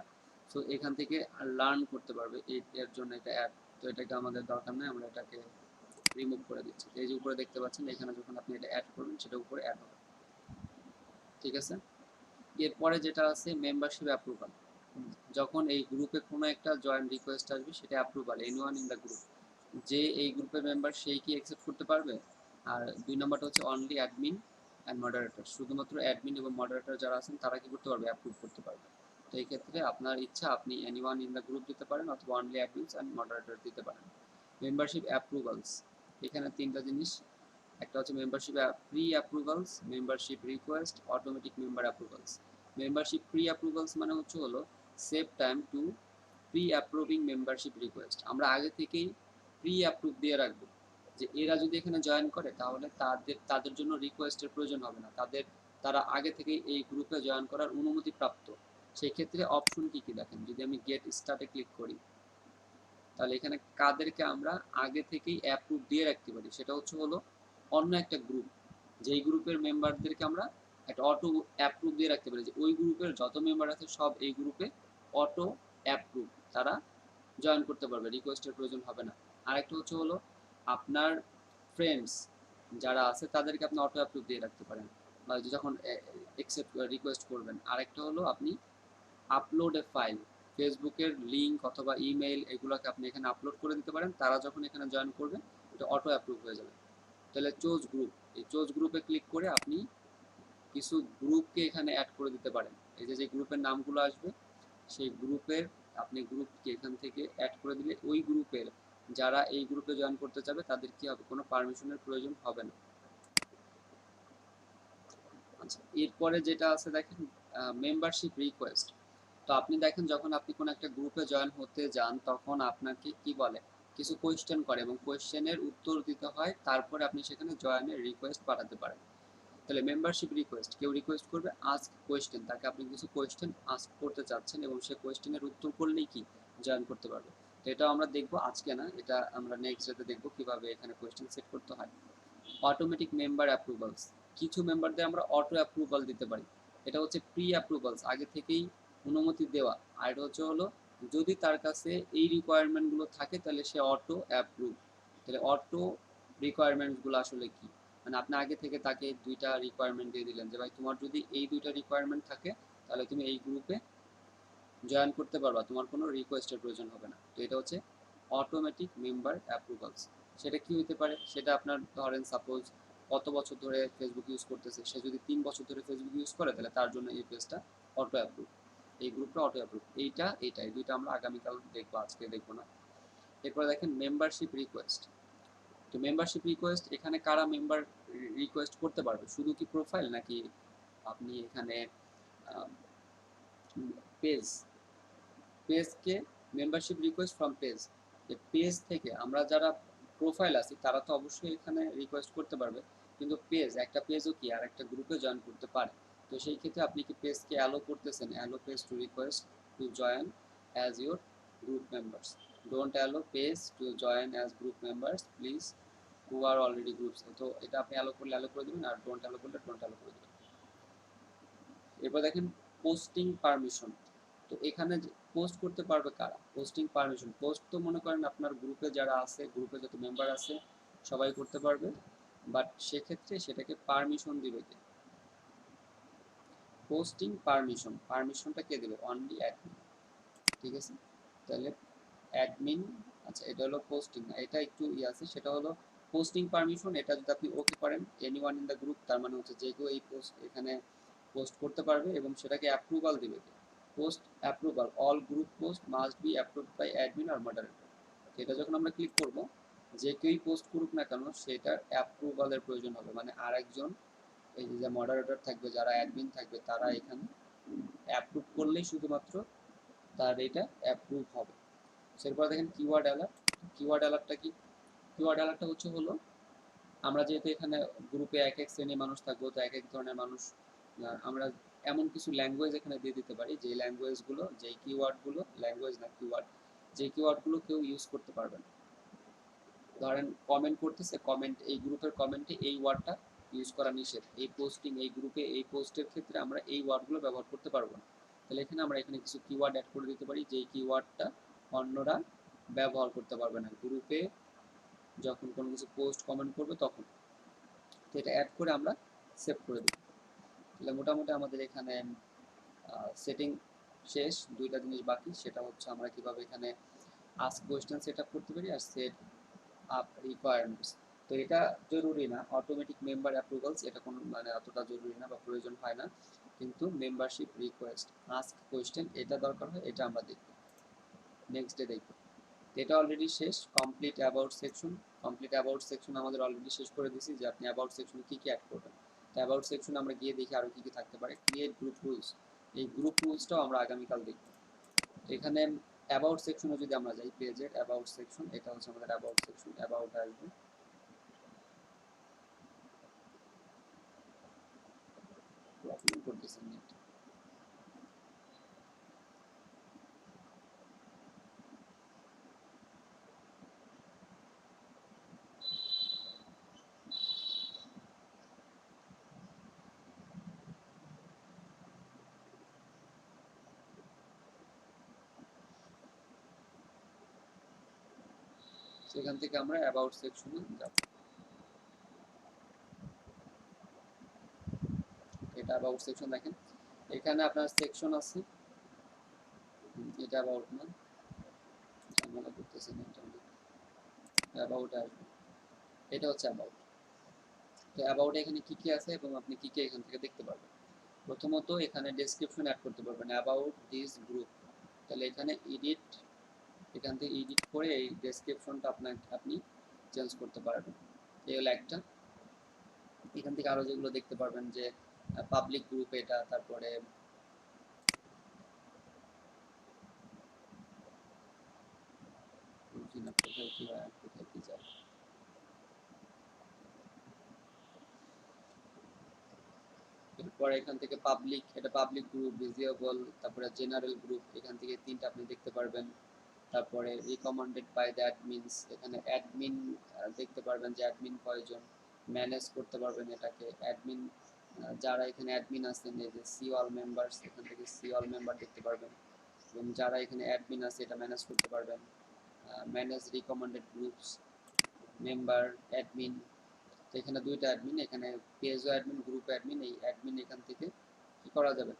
সো এখান থেকে লার্ন করতে পারবে, এর জন্য এটা অ্যাড। তো এটাকে আমাদের দরকার নেই, আমরা এটাকে রিমুভ করে দিচ্ছি। এই যে উপরে দেখতে পাচ্ছেন, এখানে যখন আপনি এটা অ্যাড করবেন সেটা উপরে অ্যাড হবে। ঠিক আছে, এরপরে যেটা আছে মেম্বারশিপ অ্যাপ্রুভাল। যখন এই গ্রুপে কোনো একটা জয়েন রিকোয়েস্ট আসবে সেটা approval, anyone in the group, যে এই গ্রুপের মেম্বার সেই কি অ্যাকসেপ্ট করতে পারবে। আর 2 নাম্বারটা হচ্ছে অনলি অ্যাডমিন অ্যান্ড মডারেটর, শুধুমাত্র অ্যাডমিন এবং মডারেটর যারা আছেন তারা কি করতে পারবে, অ্যাপ্রুভ করতে পারবে। তো এই ক্ষেত্রে আপনার ইচ্ছা, আপনি এনিওয়ান ইন দ্য গ্রুপ দিতে পারেন অথবা অনলি অ্যাডমিনস অ্যান্ড মডারেটর দিতে পারেন। মেম্বারশিপ অ্যাপ্রুভালস, এখানে 3টা জিনিস, একটা হচ্ছে membership pre approvals, membership request, automatic member approvals. Membership pre approvals মানে হচ্ছে হলো save time to pre approving membership request. আমরা আগে থেকেই প্রি অ্যাপ্রুভ দিয়ে রাখবো, যে এরা যদি এখানে জয়েন করে তাহলে তাদের জন্য রিকোয়েস্টের প্রয়োজন হবে না, তারা আগে থেকেই এই গ্রুপে জয়েন করার অনুমতি প্রাপ্ত। সেই ক্ষেত্রে অপশন কি কি দেখেন, যদি আমি গেট স্টার্টে ক্লিক করি তাহলে এখানে কাদেরকে আমরা আগে থেকেই অ্যাপ্রুভ দিয়ে রাখতে পারি, সেটা হচ্ছে হলো অন্য একটা গ্রুপ, যেই গ্রুপের মেম্বারদেরকে আমরা একটা অটো অ্যাপ্রুভ দিয়ে রাখতে পারি, যে ওই গ্রুপের যত মেম্বার আছে সব এই গ্রুপে অটো অ্যাপ্রুভ, তারা জয়েন করতে পারবে, রিকোয়েস্টের প্রয়োজন হবে না। আরেকটা হচ্ছে হলো আপনার ফ্রেন্ডস যারা আছে তাদেরকে আপনি অটো অ্যাপ্রুভ দিয়ে রাখতে পারেন, বা যখন অ্যাকসেপ্ট রিকোয়েস্ট করবেন। আরেকটা হলো আপনি আপলোড এ ফাইল, ফেসবুকের লিঙ্ক অথবা ইমেইল এগুলোকে আপনি এখানে আপলোড করে দিতে পারেন, তারা যখন এখানে জয়েন করবে এটা অটো অ্যাপ্রুভ হয়ে যাবে। তাহলে চোজ গ্রুপ, এই চোজ গ্রুপে ক্লিক করে আপনি কিছু গ্রুপকে এখানে অ্যাড করে দিতে পারেন। এই যে গ্রুপের নামগুলো আসবে সেই গ্রুপের আপনি গ্রুপকে এখান থেকে অ্যাড করে দিলে ওই গ্রুপের যারা এই গ্রুপে জয়েন করতে চাবে তাদের কি হবে, কোনো পারমিশনের প্রয়োজন হবে না। আচ্ছা, এরপরে যেটা আছে দেখেন মেম্বারশিপ রিকোয়েস্ট। তো আপনি দেখেন যখন আপনি কোনো একটা গ্রুপে জয়েন হতে যান তখন আপনাকে কি বলে, কিছু কোয়েশ্চেন করে এবং কোয়েশ্চেনের উত্তর দিতে হয়, তারপরে আপনি সেখানে জয়েনের রিকোয়েস্ট পাঠাতে পারেন। তাহলে মেম্বারশিপ রিকোয়েস্ট, কেউ রিকোয়েস্ট করবে আস্ক কোয়েশ্চেন, তাকে আপনি কিছু কোয়েশ্চেন আস্ক করতে চাচ্ছেন এবং সে কোয়েশ্চেনের উত্তর করলেই কি জয়েন করতে পারবে। তো এটাও আমরা দেখবো, আজকে না, এটা আমরা নেক্সট ডেতে দেখবো কিভাবে এখানে কোয়েশ্চেন সেট করতে হয়। অটোমেটিক মেম্বার অ্যাপ্রুভালস, কিছু মেম্বারদের আমরা অটো অ্যাপ্রুভাল দিতে পারি, এটা হচ্ছে প্রি অ্যাপ্রুভালস, আগে থেকেই অনুমতি দেওয়া। আর এটা হচ্ছে হলো যদি তার কাছে এই রিকোয়ারমেন্টগুলো থাকে তাহলে সে অটো অ্যাপ্রুভ। তাহলে অটো রিকোয়ারমেন্টসগুলো আসলে কি, মানে আপনি আগে থেকে তাকে 2টা রিকোয়ারমেন্ট দিয়ে দিলেন যে ভাই তোমার যদি এই 2টা রিকোয়ারমেন্ট থাকে তাহলে তুমি এই গ্রুপে জয়েন করতে পারবা, তোমার কোনো রিকোয়েস্টের প্রয়োজন হবে না। তো এটা হচ্ছে অটোমেটিক মেম্বার অ্যাপ্রুভালস। সেটা কি হতে পারে, সেটা আপনার ধরেন সাপোজ কত বছর ধরে ফেসবুক ইউজ করতেছে, সে যদি 3 বছর ধরে ফেসবুক ইউজ করে তাহলে তার জন্য এই পেজটা অটো অ্যাপ্রুভ, এই গ্রুপটা অটো অ্যাপ্রুভ। এই 2টা আমরা আগামীকাল দেখবো, আজকে দেখবো না। এরপরে দেখেন মেম্বারশিপ রিকোয়েস্ট। তো মেম্বারশিপ রিকোয়েস্ট, এখানে কারা মেম্বার রিকোয়েস্ট করতে পারবে, শুধু কি প্রোফাইল নাকি আপনি এখানে পেজ, পেজকে মেম্বারশিপ রিকোয়েস্ট ফ্রম পেজ, যে পেজ থেকে আমরা যারা প্রোফাইল আছি তারা তো অবশ্যই এখানে রিকোয়েস্ট করতে পারবে, কিন্তু পেজ, একটা পেজও কি আর একটা গ্রুপে জয়েন করতে পারে। তো সেই ক্ষেত্রে আপনি কি পেজকে অ্যালো করতেছেন, allow page to request to join as your group members, don't allow page to join as group members please who are already groups. তো এটা আপনি অ্যালো করলে অ্যালো করে দেবেন, আর ডোন্ট অ্যালো করলে ডোন্ট অ্যালো করে দেবেন। এরপর দেখেন পোস্টিং পারমিশন। তো এখানে পোস্ট করতে পারবে কারা, পোস্টিং পারমিশন, পোস্ট তো মনে করেন আপনার গ্রুপে যারা আছে, গ্রুপে যত মেম্বার আছে সবাই করতে পারবে, বাট সেক্ষেত্রে সেটাকে পারমিশন দিবে কে, পোস্টিং পারমিশন, পারমিশনটা কে দেবে, অনলি অ্যাডমিন। ঠিক আছে, তাহলে অ্যাডমিন, আচ্ছা এটা হলো পোস্টিং, এটা একটু আছে, সেটা হলো পোস্টিং পারমিশন। এটা যদি আপনি ওকে করেন এনিওয়ান ইন দ্য গ্রুপ, তার মানে হচ্ছে যে কেউ এই পোস্ট এখানে পোস্ট করতে পারবে এবং সেটাকে অ্যাপ্রুভাল দিবে। Post approval, all group post must be approved by admin আর মডারেটর। এটা যখন আমরা ক্লিক করব, যে কেউই পোস্ট করুক না কেন সেটার অ্যাপ্রুভালের প্রয়োজন হবে, মানে আরেকজন এই যে মডারেটর থাকবে, যারা অ্যাডমিন থাকবে তারা এখানে অ্যাপ্রুভ করলেই শুধুমাত্র তার এটা অ্যাপ্রুভ হবে। এরপর দেখেন কিওয়ার্ড অ্যালার্ট। কিওয়ার্ড অ্যালার্টটা কি, কিওয়ার্ড অ্যালার্টটা হচ্ছে হলো আমরা যেহেতু এখানে গ্রুপে এক এক শ্রেণীর মানুষ থাকবো, তো এক এক ধরনের মানুষ, আমরা এমন কিছু ল্যাঙ্গুয়েজ এখানে দিয়ে দিতে পারি যে ল্যাঙ্গুয়েজগুলো, যেই কিওয়ার্ডগুলো, ল্যাঙ্গুয়েজ না কিওয়ার্ড, যে কিওয়ার্ডগুলো কেউ ইউজ করতে পারবে না। ধরেন কমেন্ট করতেছে, কমেন্ট, এই গ্রুপের কমেন্টে এই ওয়ার্ডটা ইউজ করা নিষেধ, এই পোস্টিং এই গ্রুপে এই পোস্টের ক্ষেত্রে আমরা এই ওয়ার্ডগুলো ব্যবহার করতে পারবো না। তাহলে এখানে আমরা এখানে কিছু কিওয়ার্ড অ্যাড করে দিতে পারি, যেই কিওয়ার্ডটা অন্যরা ব্যবহার করতে পারবে না গ্রুপে যখন কোনো কিছু পোস্ট কমেন্ট করবে তখন। তো এটা অ্যাড করে আমরা সেভ করে দেব। তাহলে মোটামুটি আমাদের এখানে সেটিং শেষ, দুইটা জিনিস বাকি, সেটা হচ্ছে আমরা কিভাবে এখানে আস্ক কোয়েশ্চেন সেট আপ করতে পারি আর সেট আপ রিকোয়ারমেন্টস। তো এটা জরুরি না, অটোমেটিক মেম্বার অ্যাপ্রুভালস এটা কোনো মানে অতটা জরুরি না বা প্রয়োজন হয় না, কিন্তু মেম্বারশিপ রিকোয়েস্ট আস্ক কোয়েশ্চেন এটা দরকার হয়, এটা আমরা দেখব নেক্সট ডে দেখব। এটা অলরেডি শেষ, complete about section. Complete about section আমাদের অলরেডি শেষ করে দিয়েছি যে আপনি অ্যাবাউট সেকশনে কী কী অ্যাড করবেন। তো অ্যাবাউট সেকশনে আমরা গিয়ে দেখি আরও কী কী থাকতে পারে। ক্রিয়েট গ্রুপ রুলস, এই গ্রুপ রুলসটাও আমরা আগামীকাল দেখব। এখানে অ্যাবাউট সেকশনে যদি আমরা যাই, পেজের অ্যাবাউট সেকশন, এটা হচ্ছে আমাদের অ্যাবাউট সেকশন। অ্যাবাউট আসবে, প্রবলেম করতেছেন নেট। সেখান থেকে আমরা অ্যাবাউট সেকশনে যাব। এটা অ্যাবাউট সেকশন, দেখেন এখানে আপনার সেকশন আছে, এটা অ্যাবাউট না, ঝামেলা করতেছে না, এটা অ্যাবাউট আসবে, এটা হচ্ছে অ্যাবাউট। তো অ্যাবাউট এখানে কি কি আছে এবং আপনি কি কি এখান থেকে দেখতে পারবেন। প্রথমত এখানে ডেসক্রিপশন অ্যাড করতে পারবেন অ্যাবাউট দিস গ্রুপ, তাহলে এখানে এডিট, এখান থেকে এডিট করে এই ডেসক্রিপশনটা আপনি চেঞ্জ করতে পারবেন। এই হলো একটা। এখান থেকে আরও যেগুলো দেখতে পারবেন যে পাবলিক গ্রুপ এটা, তারপরে কোথায় কি হয় কোথায় কি যায়, এরপর এখান থেকে পাবলিক, এটা পাবলিক গ্রুপ, ভিজিবল, তারপরে জেনারেল গ্রুপ, এখান থেকে তিনটা আপনি দেখতে পারবেন। তারপরে রিকমেন্ডেড বাই দ্য অ্যাডমিনস, এখানে অ্যাডমিন দেখতে পারবেন যে অ্যাডমিন কয়জন, ম্যানেজ করতে পারবেন এটাকে অ্যাডমিন, যারা এখানে অ্যাডমিন আছেন এই যে সি অল মেম্বার্স, এখান থেকে সি অল মেম্বার দেখতে পারবেন এবং যারা এখানে অ্যাডমিন আছে এটা ম্যানেজ করতে পারবেন। Manage recommended groups, member, admin. তো এখানে দুইটা অ্যাডমিন, এখানে পেজও অ্যাডমিন, গ্রুপ অ্যাডমিন। এই অ্যাডমিন এখান থেকে কি করা যাবে,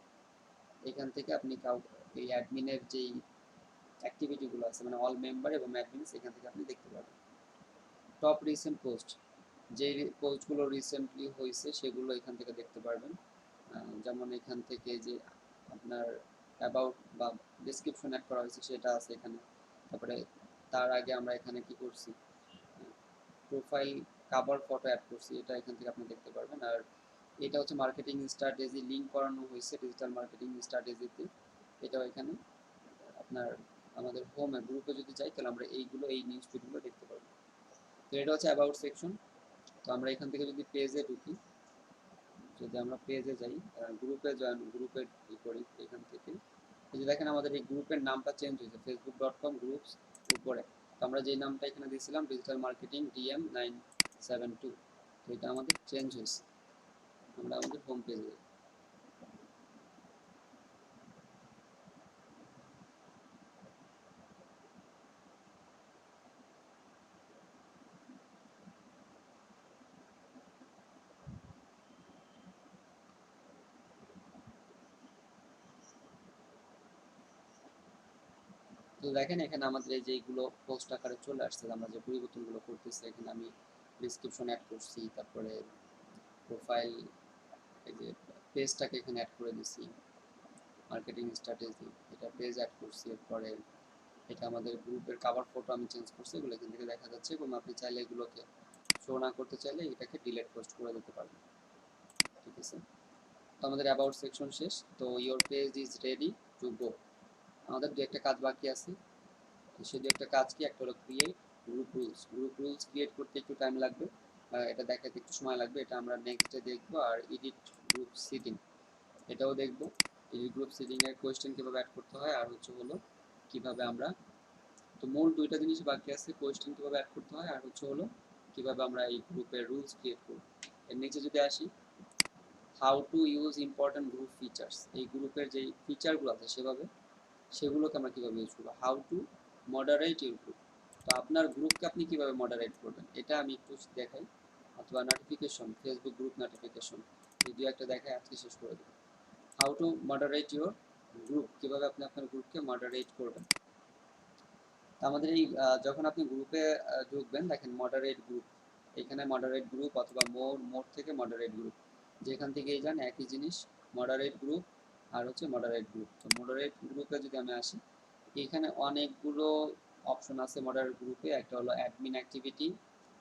এখান থেকে আপনি এই অ্যাডমিনের যেই অ্যাক্টিভিটিগুলো আছে মানে অল মেম্বার এবং অ্যাডমিনস, এখান থেকে আপনি দেখতে পাবেন। টপ রিসেন্ট পোস্ট, যে পোস্টগুলো রিসেন্টলি হয়েছে সেগুলো এখান থেকে দেখতে পারবেন। যেমন এখান থেকে যে আপনার অ্যাবাউট বা ডেসক্রিপশন অ্যাড করা হয়েছে সেটা আছে এখানে। তারপরে তার আগে আমরা এখানে কি করছি, প্রোফাইল কাভার ফটো অ্যাড করছি, এটা এখান থেকে আপনি দেখতে পারবেন। আর এটা হচ্ছে মার্কেটিং স্ট্র্যাটেজি লিঙ্ক করানো হয়েছে ডিজিটাল মার্কেটিং স্ট্র্যাটেজিতে, এটাও এখানে আপনার আমাদের হোমে গ্রুপে যদি যাই তাহলে আমরা এইগুলো এই নিউজ ফিডগুলো দেখতে পারবো। তো এটা হচ্ছে অ্যাবাউট সেকশন। তো আমরা এখান থেকে যদি পেজে ঢুকি, যদি আমরা পেজে যাই, গ্রুপে জয়েন, গ্রুপে ই করি এখান থেকে, এই যে দেখেন আমাদের এই গ্রুপের নামটা চেঞ্জ হয়েছে, facebook.com গ্রুপস উপরে। তো আমরা যেই নামটা এখানে দিয়েছিলাম ডিজিটাল মার্কেটিং DM972, তো এটা আমাদের চেঞ্জ হয়েছে। আমরা আমাদের হোম পেজে, তো দেখেন এখানে আমাদের এই যেগুলো পোস্ট আকারে চলে আসছে, আমরা যে পরিবর্তনগুলো করতেছি, এখানে আমি ডিসক্রিপশন অ্যাড করছি, তারপরে প্রোফাইল, এই যে পেজটাকে এখানে অ্যাড করে দিছি, মার্কেটিং স্ট্র্যাটেজি এটা পেজ অ্যাড করছি, এরপরে এটা আমাদের গ্রুপের কাভার ফটো আমি চেঞ্জ করছি, এগুলো এখান থেকে দেখা যাচ্ছে এবং আপনি চাইলে এগুলোকে শো না করতে চাইলে এটাকে ডিলিট পোস্ট করে দিতে পারবেন। ঠিক আছে, তো আমাদের অ্যাবাউট সেকশন শেষ। তো your page is ready to go, আমাদের দু একটা কাজ বাকি আছে। সেই দু একটা কাজ কি, একটা হলো create group rules. Group rules create করতে একটু টাইম লাগবে, এটা দেখাতে একটু সময় লাগবে, এটা আমরা নেক্সট ডে দেখবো। আর এডিট গ্রুপ সিটিং এটাও দেখবো, এডিট গ্রুপ সিটিং এর কোয়েশ্চেন কীভাবে অ্যাড করতে হয়, আর হচ্ছে হলো কীভাবে আমরা, তো মূল দুইটা জিনিস বাকি আছে, কোয়েশ্চেন কীভাবে অ্যাড করতে হয় আর হচ্ছে হলো কীভাবে আমরা এই গ্রুপের রুলস ক্রিয়েট করব। এর নিচে যদি আসি, how to use important group features, এই গ্রুপের যে ফিচারগুলো আছে সেগুলোকে আমরা কীভাবে ইউজ করবো। How to moderate your group, তো আপনার গ্রুপকে আপনি কীভাবে মডারেট করবেন এটা আমি একটু দেখাই, অথবা নোটিফিকেশন, ফেসবুক গ্রুপ নোটিফিকেশন, এই দু একটা দেখাই আজকে শেষ করে দেবো। How to moderate your group, কীভাবে আপনি আপনার গ্রুপকে মডারেট করবেন। আমাদের এই যখন আপনি গ্রুপে ঢুকবেন, দেখেন মডারেট গ্রুপ, এখানে মডারেট গ্রুপ অথবা মোড থেকে মডারেট গ্রুপ, যেখান থেকেই যান একই জিনিস, মডারেট গ্রুপ আর হচ্ছে মডারেট গ্রুপ। তো মডারেট গ্রুপে যদি আমি আসি, এখানে অনেকগুলো অপশন আছে মডারেট গ্রুপে। একটা হলো অ্যাডমিন অ্যাক্টিভিটি,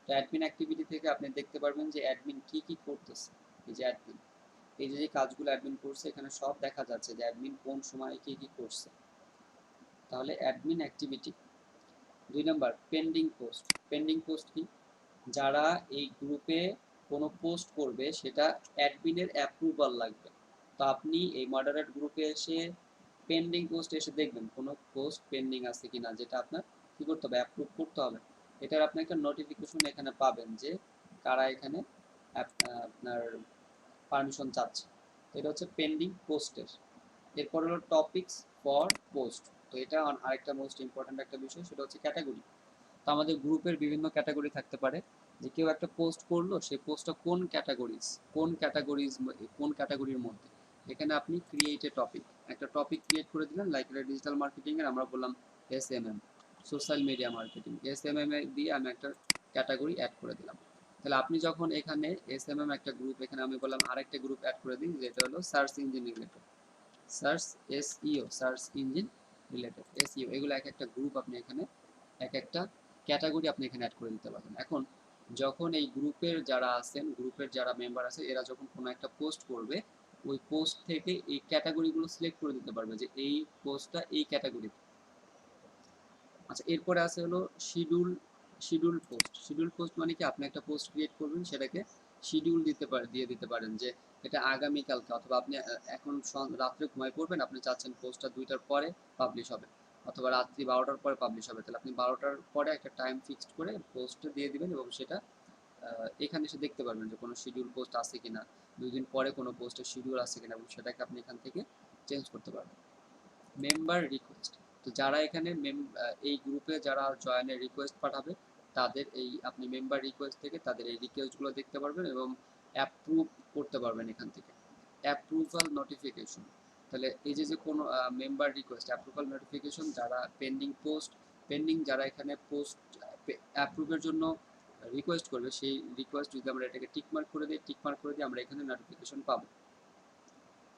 তো অ্যাডমিন অ্যাক্টিভিটি থেকে আপনি দেখতে পারবেন যে অ্যাডমিন কী কী করতেছে। এই যে অ্যাডমিন, এই যে কাজগুলো অ্যাডমিন করছে এখানে সব দেখা যাচ্ছে যে অ্যাডমিন কোন সময় কী কী করছে। তাহলে admin activity. 2 number pending post. Pending post কি, যারা এই গ্রুপে কোনো পোস্ট করবে সেটা অ্যাডমিনের অ্যাপ্রুভাল লাগবে। তো আপনি এই মডারেট গ্রুপে এসে পেন্ডিং পোস্ট এসে দেখবেন কোনো পোস্ট পেন্ডিং আছে কিনা, যেটা আপনার কী করতে হবে, অ্যাপ্রুভ করতে হবে। এটার আপনি একটা নোটিফিকেশন এখানে পাবেন যে কারা এখানে আপনার পারমিশন চাচ্ছে। এটা হচ্ছে পেন্ডিং পোস্টের। এরপর হলো টপিকস ফর পোস্ট, তো এটা আরেকটা মোস্ট ইম্পর্ট্যান্ট একটা বিষয়, সেটা হচ্ছে ক্যাটাগরি। তো আমাদের গ্রুপের বিভিন্ন ক্যাটাগরি থাকতে পারে, যে কেউ একটা পোস্ট করলো, সেই পোস্টটা কোন ক্যাটাগরির মধ্যে। এখানে আপনি ক্রিয়েট এ টপিক, একটা টপিক ক্রিয়েট করে দিলেন, লাইক ডিজিটাল মার্কেটিংয়ের আমরা বললাম SMM, social media marketing, SMM এ দিয়ে আমি একটা ক্যাটাগরি অ্যাড করে দিলাম। তাহলে আপনি যখন এখানে SMM একটা গ্রুপ, এখানে আমি বললাম আরেকটা গ্রুপ অ্যাড করে দিই, যেটা হলো search engine related, search engine related, SEO, এগুলো এক একটা গ্রুপ আপনি এখানে, এক একটা ক্যাটাগরি আপনি এখানে অ্যাড করে দিতে পারবেন। এখন যখন এই গ্রুপের যারা আছেন, গ্রুপের যারা মেম্বার আছে, এরা যখন কোনো একটা পোস্ট করবে, ওই পোস্ট থেকে এই ক্যাটাগরিগুলো সিলেক্ট করে দিতে পারবে যে এই পোস্টটা এই ক্যাটাগরি। আচ্ছা, এরপরে আছে হলো শিডিউল পোস্ট। শিডিউল পোস্ট মানে কি, আপনি একটা পোস্ট ক্রিয়েট করবেন, সেটাকে শিডিউল দিয়ে দিতে পারেন যে এটা আগামীকালকে, অথবা আপনি এখন রাত্রে ঘুমায় পড়বেন, আপনি চাচ্ছেন পোস্টটা 2টার পরে পাবলিশ হবে, অথবা রাত্রি 12টার পরে পাবলিশ হবে। তাহলে আপনি 12টার পরে একটা টাইম ফিক্সড করে পোস্টটা দিয়ে দিবেন, এবং সেটা এখানে এসে দেখতে পারবেন যে কোনো শিডিউল পোস্ট আছে কিনা, 2 দিন পরে কোনো পোস্টের শিডিউল আছে কিনা, এবং সেটাকে আপনি এখান থেকে চেঞ্জ করতে পারবেন। মেম্বার রিকোয়েস্ট, তো যারা এখানে এই গ্রুপে যারা জয়েনের রিকোয়েস্ট পাঠাবে, তাদের এই আপনি মেম্বার রিকোয়েস্ট থেকে তাদের এই রিকোয়েস্টগুলো দেখতে পারবেন এবং অ্যাপ্রুভ করতে পারবেন এখান থেকে। অ্যাপ্রুভাল নোটিফিকেশন, তাহলে এই যে কোনো মেম্বার রিকোয়েস্ট, অ্যাপ্রুভাল নোটিফিকেশন, যারা যারা এখানে পোস্ট অ্যাপ্রুভের জন্য রিকোয়েস্ট করবে, সেই রিকোয়েস্ট যদি আমরা এটাকে টিকমার্ক করে দিই, আমরা এখানে নোটিফিকেশন পাবো।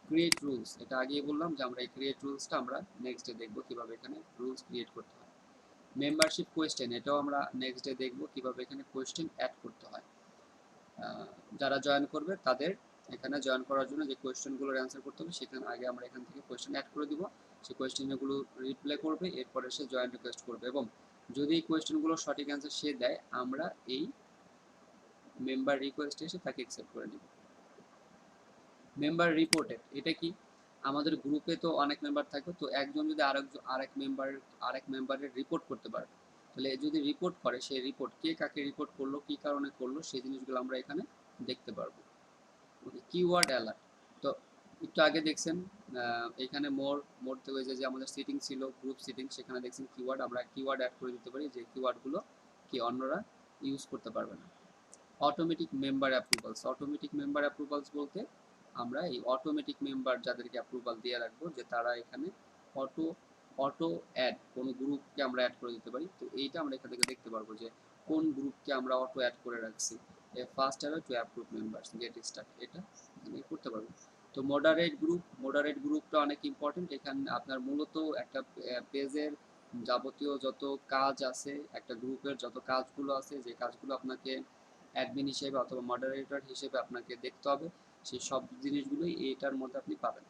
ক্রিয়েট রুলস, এটা আগেই বললাম যে আমরা এই ক্রিয়েট রুলসটা আমরা নেক্সট ডে দেখবো কিভাবে এখানে রুলস ক্রিয়েট করতে হয়। মেম্বারশিপ কোয়েশ্চেন, এটাও আমরা নেক্সট ডে দেখবো কিভাবে এখানে কোয়েশ্চেন অ্যাড করতে হয়। যারা জয়েন করবে তাদের এখানে জয়েন করার জন্য যে কোয়েশ্চেনগুলোর অ্যান্সার করতে হবে, সেখানে আগে আমরা এখান থেকে কোয়েশ্চেন অ্যাড করে দিব, সেই কোয়েশ্চেনগুলো রিপ্লাই করবে, এরপরে সে জয়েন রিকোয়েস্ট করবে, এবং যদি এই কোয়েশ্চেনগুলো সঠিক অ্যান্সার সে দেয়, আমরা এই মেম্বার রিকোয়েস্টে এসে তাকে অ্যাকসেপ্ট করে নিব। মেম্বার রিপোর্টেড, এটা কি, আমাদের গ্রুপে তো অনেক মেম্বার থাকবে, তো একজন যদি আরেক মেম্বারের রিপোর্ট করতে পারে, তাহলে যদি রিপোর্ট করে, সেই রিপোর্ট কে কাকে রিপোর্ট করলো, কি কারণে করলো, সেই জিনিসগুলো আমরা এখানে দেখতে পারবো। ওকে, কিওয়ার্ড অ্যালার্ট, তো একটু আগে দেখছেন এখানে মোর থেকে যে আমাদের সিটিং ছিল, গ্রুপ সিটিং, সেখানে দেখছেন কিওয়ার্ড, আমরা কিওয়ার্ড অ্যাড করে দিতে পারি, যে কিওয়ার্ডগুলো কি অন্যরা ইউজ করতে পারবে না। অটোমেটিক মেম্বার অ্যাপ্রুভালস বলতে আমরা এই অটোমেটিক মেম্বার যাদেরকে অ্যাপ্রুভাল দিয়ে রাখবো, যে তারা এখানে অটো অটো অ্যাড, কোনো গ্রুপকে আমরা অ্যাড করে দিতে পারি। তো এইটা আমরা এখান থেকে দেখতে পারবো যে কোন গ্রুপকে আমরা অটো অ্যাড করে রাখছি। First away two approve members, get start, এটা এখানে করতে পারবো। তো মডারেট গ্রুপটা অনেক ইম্পর্টেন্ট। এখানে আপনার মূলত একটা পেজের যাবতীয় যত কাজ আছে, একটা গ্রুপের যত কাজগুলো আছে, যে কাজগুলো আপনাকে অ্যাডমিন হিসেবে অথবা মডারেটর হিসেবে আপনাকে দেখতে হবে, সেই সব জিনিসগুলোই এটার মধ্যে আপনি পাবেন,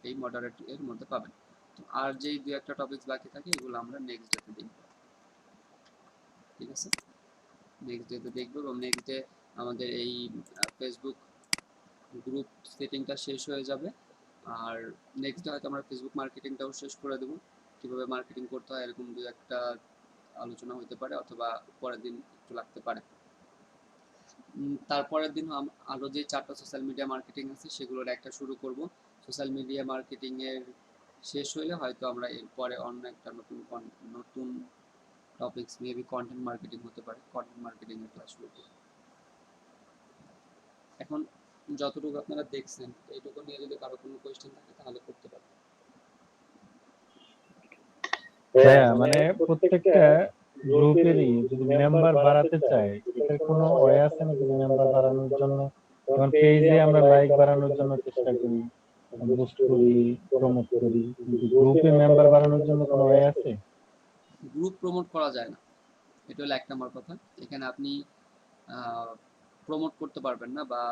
এই মডারেটর মধ্যে পাবেন। তো আর যেই দু একটা টপিকস বাকি থাকে, এগুলো আমরা নেক্সট ডেতে দেখব, ঠিক আছে, নেক্সট ডেতে দেখব। এবং নেক্সট ডে আমাদের এই ফেসবুক গ্রুপ সেটিংটা শেষ হয়ে যাবে, আর নেক্সট ডে হয়তো আমরা ফেসবুক মার্কেটিংটাও শেষ করে দেবো, কীভাবে মার্কেটিং করতে হয়, এরকম দু একটা আলোচনা হতে পারে, অথবা পরের দিন একটু লাগতে পারে। তারপরের দিন আরো যে 4টা সোশ্যাল মিডিয়া মার্কেটিং আছে সেগুলোর একটা শুরু করব। সোশ্যাল মিডিয়া মার্কেটিং এর শেষ হইলে হয়তো আমরা এরপরে অন্য একটা নতুন টপিকস মেবি কন্টেন্ট মার্কেটিং হতে পারে, কন্টেন্ট মার্কেটিং এর ক্লাস শুরু করব। এখন যতটুকু আপনারা দেখছেন এইটুকু নিয়ে যদি কারো কোনো কোয়েশ্চেন থাকে তাহলে করতে পারেন। হ্যাঁ, মানে প্রত্যেকটা গ্রুপেরই যদি মেম্বার বাড়াতে চায়, এটার কোনো ওয়ে আছে নাকি মেম্বার বাড়ানোর জন্য? যেমন পেজে আমরা লাইক বাড়ানোর জন্য চেষ্টা করি, বুস্ট করি, প্রমোট করি, কিন্তু গ্রুপে মেম্বার বাড়ানোর জন্য কোনো ওয়ে আছে? গ্রুপ প্রমোট করা যায় না, এটা হলো 1 নম্বর কথা। এখানে আপনি প্রমোট করতে পারবেন না, বা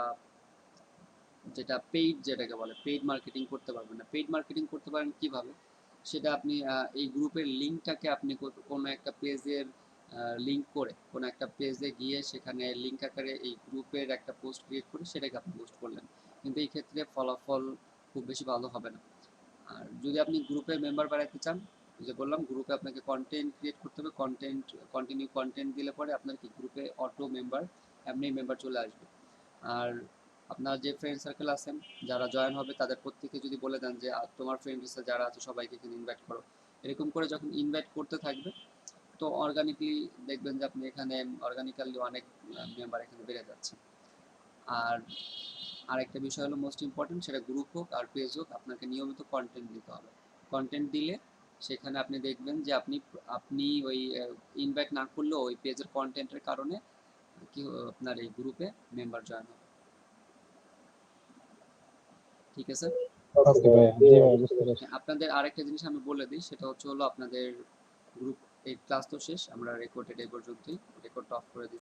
যেটা পেইড, যেটাকে বলে পেইড মার্কেটিং করতে পারবেন না। পেইড মার্কেটিং করতে পারেন কিভাবে, সেটা আপনি এই গ্রুপের লিঙ্কটাকে আপনি কোনো একটা পেজের লিঙ্ক করে কোনো একটা পেজে গিয়ে সেখানে লিঙ্ক আকারে এই গ্রুপের একটা পোস্ট ক্রিয়েট করে সেটাকে আপনি পোস্ট করলেন, কিন্তু এই ক্ষেত্রে ফলাফল খুব বেশি ভালো হবে না। আর যদি আপনি গ্রুপের মেম্বার বাড়াতে চান, যে বললাম গ্রুপে আপনাকে কন্টেন্ট ক্রিয়েট করতে হবে, কন্টিনিউ কন্টেন্ট দিলে পরে আপনার কি গ্রুপে অটো মেম্বার, এমনি মেম্বার চলে আসবে। আর আপনার যে ফ্রেন্ড সার্কেল আছেন যারা জয়েন হবে তাদের প্রত্যেকে যদি বলে দেন যে তোমার ফ্রেন্ড লিস্টে যারা আছে সবাইকে এখানে ইনভাইট করো, এরকম করে যখন ইনভাইট করতে থাকবে তো অর্গানিকলি দেখবেন যে আপনি এখানে অর্গানিক্যালি অনেক মেম্বার এখানে বেড়ে যাচ্ছে। আর আরেকটা বিষয় হলো মোস্ট ইম্পর্টেন্ট, সেটা গ্রুপ হোক আর পেজ হোক, আপনাকে নিয়মিত কন্টেন্ট দিতে হবে। কন্টেন্ট দিলে সেখানে আপনি দেখবেন যে আপনি ওই ইনভাইট না করলেও ওই পেজের কন্টেন্টের কারণে কি আপনার এই গ্রুপে মেম্বার জয়েন হবে। ঠিক আছে? ওকে ভাই, জি ভাই, বুঝতে পারছি। আপনাদের আরেকটা জিনিস আমি বলে দিই, সেটা হলো আপনাদের গ্রুপ এই ক্লাস তো শেষ, আমরা রেকর্ডেড এই পর্যন্তই, রেকর্ডটা অফ করে দিই।